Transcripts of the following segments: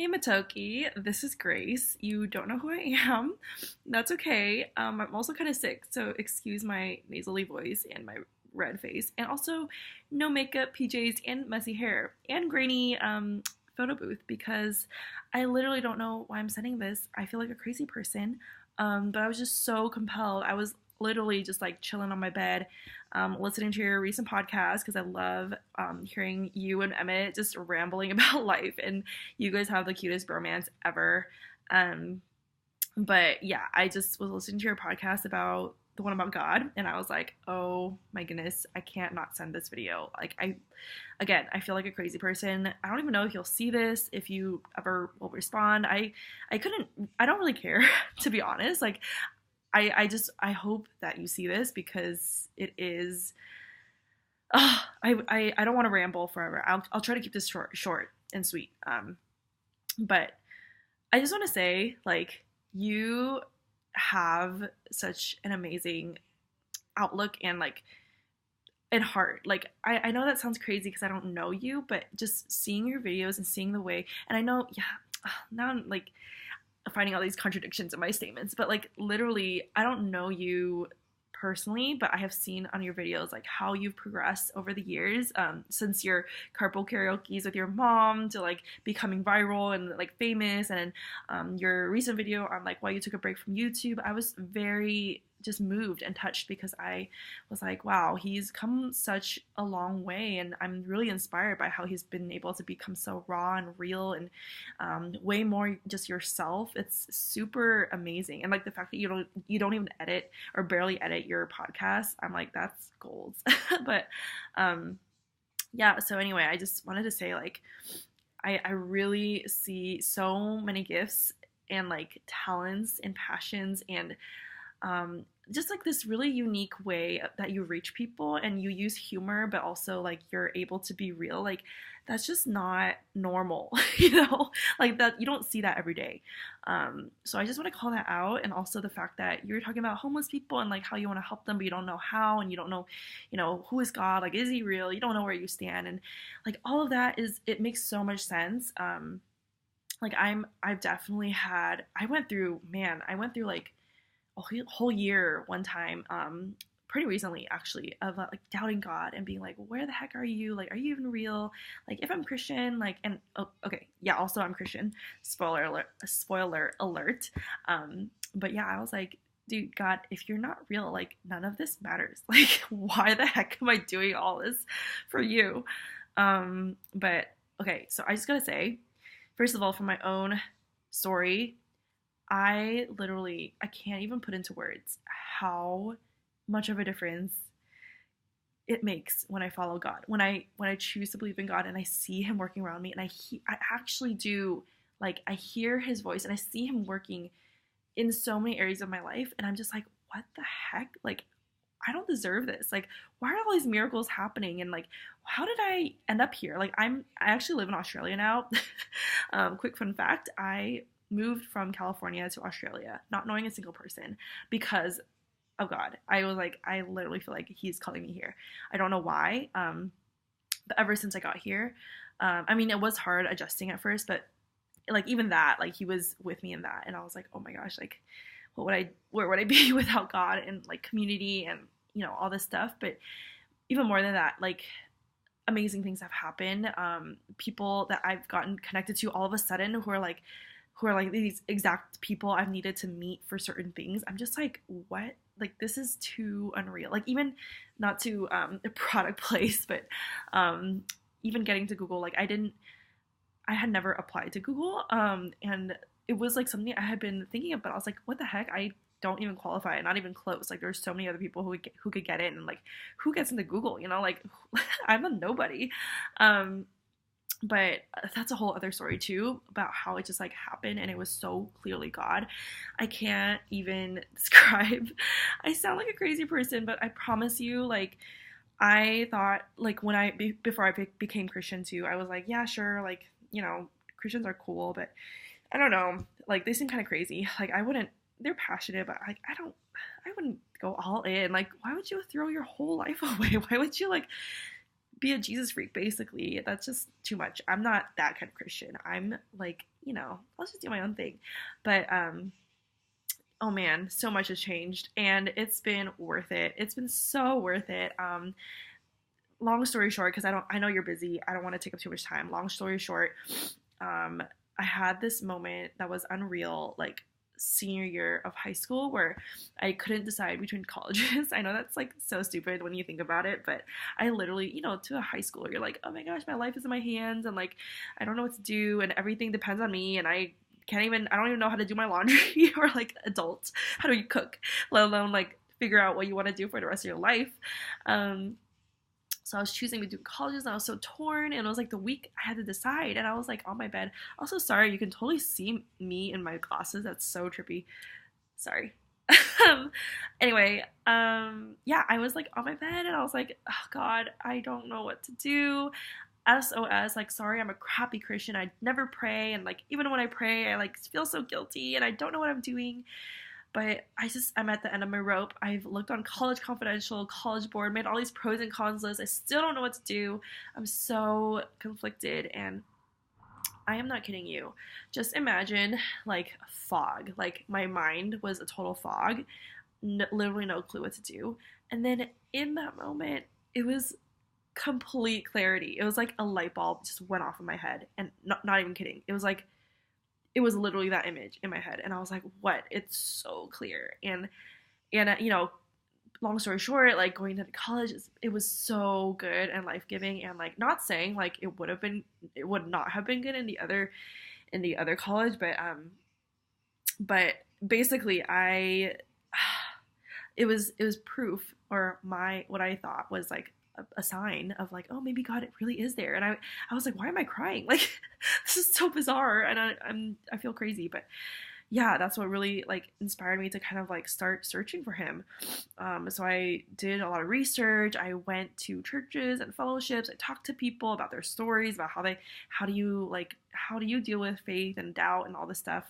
Hey Motoki, this is Grace. You don't know who I am. That's okay. I'm also kind of sick, so excuse my nasally voice and my red face, and also no makeup, PJs, and messy hair, and grainy photo booth because I literally don't know why I'm sending this. I feel like a crazy person, but I was just so compelled. I was literally just like chilling on my bed, listening to your recent podcast because I love hearing you and Emmett just rambling about life, and you guys have the cutest bromance ever. Um, but yeah, I just was listening to your podcast about the one about God, and I was like, oh my goodness, I can't not send this video. Again, I feel like a crazy person. I don't even know if you'll see this, if you ever will respond. I couldn't, I don't really care, to be honest. I hope that you see this because it is. I don't want to ramble forever. I'll try to keep this short and sweet. But I just want to say, like, you have such an amazing outlook and like and heart. Like, I know that sounds crazy because I don't know you, but just seeing your videos and seeing the way, and I know, yeah, now I'm like finding all these contradictions in my statements, but like literally, I don't know you personally, but I have seen on your videos like how you've progressed over the years, since your carpool karaoke's with your mom to like becoming viral and like famous, and your recent video on like why you took a break from YouTube. I was very just moved and touched because I was like, wow, he's come such a long way, and I'm really inspired by how he's been able to become so raw and real and way more just yourself. It's super amazing, and like the fact that you don't even edit or barely edit your podcast, I'm like, that's gold. But yeah, so anyway, I just wanted to say, like, I really see so many gifts and like talents and passions and just like this really unique way that you reach people, and you use humor, but also like you're able to be real. Like, that's just not normal, like that, you don't see that every day. So I just want to call that out. And also the fact that you're talking about homeless people and like how you want to help them, but you don't know how, and you don't know, who is God? Like, is he real? You don't know where you stand. And like all of that it makes so much sense. Like I've definitely I went through like a whole year one time, pretty recently actually, of like doubting God and being like, where the heck are you? Like, are you even real? Like, if I'm Christian, like, and oh, okay, yeah, also I'm Christian. Spoiler alert. Spoiler alert. But yeah, I was like, dude, God, if you're not real, like, none of this matters. Like, why the heck am I doing all this for you? But okay, so I just gotta say, first of all, for my own story, I can't even put into words how much of a difference it makes when I follow God. When I choose to believe in God and I see him working around me, and I actually do, like, I hear his voice and I see him working in so many areas of my life, and I'm just like, what the heck? Like, I don't deserve this. Like, why are all these miracles happening? And like, how did I end up here? Like, I actually live in Australia now. Quick fun fact, I moved from California to Australia, not knowing a single person, because of God. I was like, I literally feel like he's calling me here. I don't know why. But ever since I got here, I mean, it was hard adjusting at first, but like even that, like he was with me in that, and I was like, oh my gosh, like, where would I be without God and like community and all this stuff. But even more than that, like, amazing things have happened. People that I've gotten connected to all of a sudden who are like these exact people I've needed to meet for certain things. I'm just like, what? Like, this is too unreal. Like, even not to a product place, but even getting to Google, like, I had never applied to Google, and it was like something I had been thinking of, but I was like, what the heck? I don't even qualify, not even close. Like, there's so many other people who could get in, and like, who gets into Google? Like, I'm a nobody. But that's a whole other story too, about how it just like happened, and it was so clearly God. I can't even describe. I sound like a crazy person, but I promise you, like, I thought, like, before I became Christian too, I was like, yeah, sure, like, Christians are cool, but I don't know, like, they seem kind of crazy. Like, they're passionate, but like, I wouldn't go all in. Like, why would you throw your whole life away? Why would you like be a Jesus freak, basically. That's just too much. I'm not that kind of Christian. I'm like, I'll just do my own thing. But oh man, so much has changed, and it's been worth it. It's been so worth it. Long story short, because I know you're busy, I don't want to take up too much time. Long story short, I had this moment that was unreal, like senior year of high school, where I couldn't decide between colleges. I know that's like so stupid when you think about it, but I literally, to a high schooler, you're like, oh my gosh, my life is in my hands, and like I don't know what to do, and everything depends on me, and I don't even know how to do my laundry, or like adults, how do you cook, let alone like figure out what you want to do for the rest of your life. So I was choosing between colleges, and I was so torn, and it was like the week I had to decide, and I was like on my bed. Also, sorry, you can totally see me in my glasses. That's so trippy. Sorry. Anyway, yeah, I was like on my bed, and I was like, oh God, I don't know what to do. SOS, like, sorry, I'm a crappy Christian. I never pray, and like even when I pray, I like feel so guilty, and I don't know what I'm doing. But I'm at the end of my rope. I've looked on College Confidential, College Board, made all these pros and cons lists. I still don't know what to do. I'm so conflicted, and I am not kidding you. Just imagine like fog. Like my mind was a total fog. Literally no clue what to do. And then in that moment, it was complete clarity. It was like a light bulb just went off in my head, and not even kidding. It was literally that image in my head, and I was like, what? It's so clear. And long story short, like going to college, it was so good and life-giving, and like not saying like it would not have been good in the other college, but basically it was proof, or what I thought was like a sign of like, oh, maybe God, it really is there. And I was like, why am I crying? Like, this is so bizarre, and I feel crazy. But yeah, that's what really like inspired me to kind of like start searching for him. So I did a lot of research. I went to churches and fellowships. I talked to people about their stories, about how do you deal with faith and doubt and all this stuff.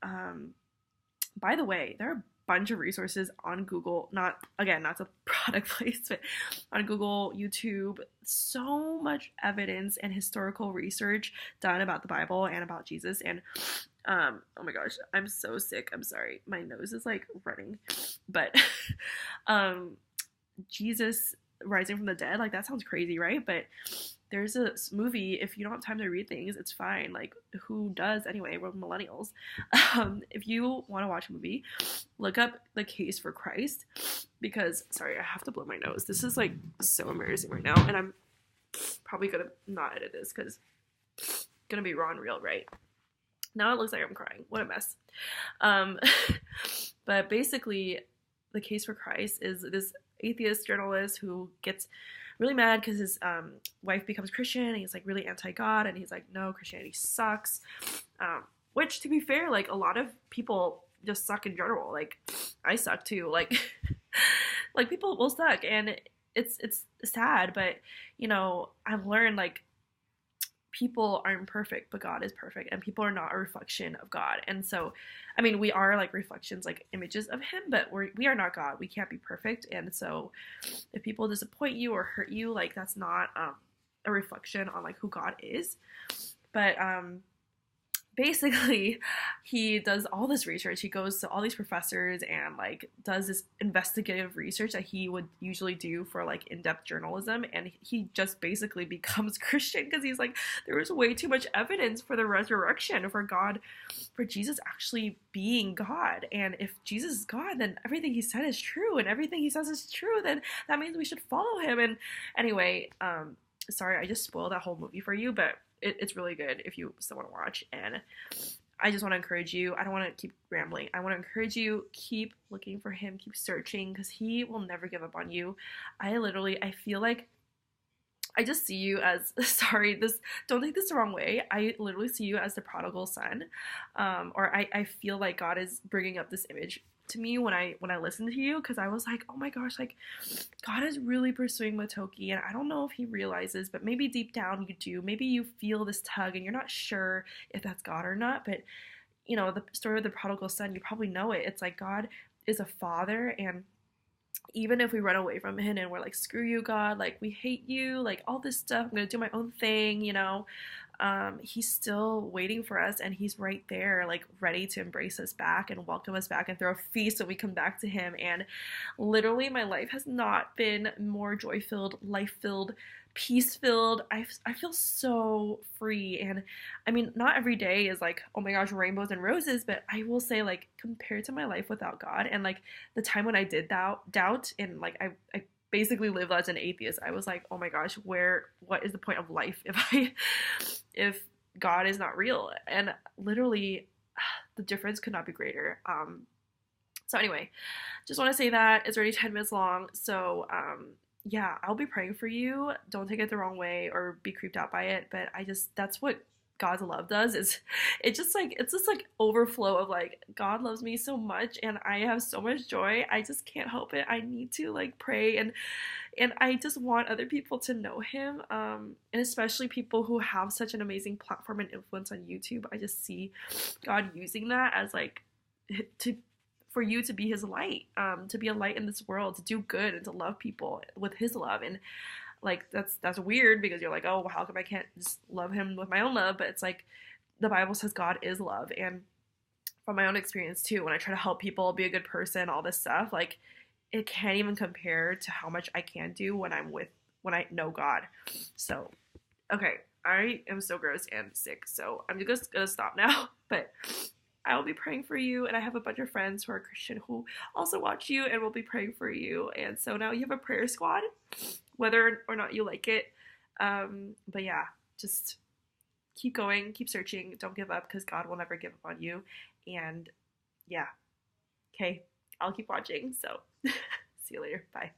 By the way, there are bunch of resources on Google, not a product place, but on Google, YouTube, so much evidence and historical research done about the Bible and about Jesus. And oh my gosh, I'm so sick. I'm sorry. My nose is like running. But Jesus rising from the dead, like that sounds crazy, right? But there's a movie. If you don't have time to read things, it's fine. Like, who does anyway? We're millennials. If you want to watch a movie, look up The Case for Christ, because, sorry, I have to blow my nose. This is like so embarrassing right now, and I'm probably gonna not edit this because it's gonna be raw and real, right? Now it looks like I'm crying. What a mess. But basically, The Case for Christ is this atheist journalist who gets really mad because his wife becomes Christian, and he's like really anti-God, and he's like, no, Christianity sucks. Which, to be fair, like a lot of people just suck in general. Like I suck too. Like like people will suck, and it's sad, but I've learned like people aren't perfect, but God is perfect, and people are not a reflection of God. And so, I mean, we are like reflections, like images of him, but we are not God. We can't be perfect. And so if people disappoint you or hurt you, like that's not a reflection on like who God is. But basically, he does all this research. He goes to all these professors and like does this investigative research that he would usually do for like in-depth journalism, and he just basically becomes Christian because he's like, there was way too much evidence for the resurrection, for Jesus actually being God. And if Jesus is God, then everything he said is true, and everything he says is true, then that means we should follow him. And anyway, sorry, I just spoiled that whole movie for you, but it's really good if you still want to watch. And I just want to encourage you. I don't want to keep rambling. I want to encourage you, keep looking for him, keep searching, because he will never give up on you. I feel like I just see you as, sorry, don't take this the wrong way. I literally see you as the prodigal son. Or I feel like God is bringing up this image to me when I listen to you, because I was like, oh my gosh, like God is really pursuing Motoki, and I don't know if he realizes, but maybe deep down you do. Maybe you feel this tug and you're not sure if that's God or not. But the story of the prodigal son, you probably know it. It's like God is a father, and even if we run away from him and we're like, screw you, God, like, we hate you, like, all this stuff, I'm gonna do my own thing, you know, he's still waiting for us, and he's right there, like, ready to embrace us back and welcome us back and throw a feast when we come back to him. And literally, my life has not been more joy filled, life filled, peace filled. I feel so free. And I mean, not every day is like, oh my gosh, rainbows and roses, but I will say, like, compared to my life without God and like the time when I did doubt and like I basically lived as an atheist, I was like, oh my gosh, what is the point of life if God is not real? And literally, the difference could not be greater. So anyway, just want to say that it's already 10 minutes long. So yeah, I'll be praying for you. Don't take it the wrong way or be creeped out by it. But that's what God's love does, is it's just like overflow of like, God loves me so much and I have so much joy. I just can't help it. I need to like pray, and I just want other people to know him, and especially people who have such an amazing platform and influence on YouTube. I just see God using that as like for you to be his light, to be a light in this world, to do good and to love people with his love. And like, that's weird because you're like, oh, how come I can't just love him with my own love? But it's like, the Bible says God is love. And from my own experience too, when I try to help people, be a good person, all this stuff, like, it can't even compare to how much I can do when I know God. So, okay, I am so gross and sick, so I'm just gonna stop now. But I will be praying for you, and I have a bunch of friends who are Christian who also watch you and will be praying for you. And so now you have a prayer squad, whether or not you like it. But yeah, just keep going, keep searching, don't give up, because God will never give up on you. And yeah, okay, I'll keep watching. So see you later. Bye.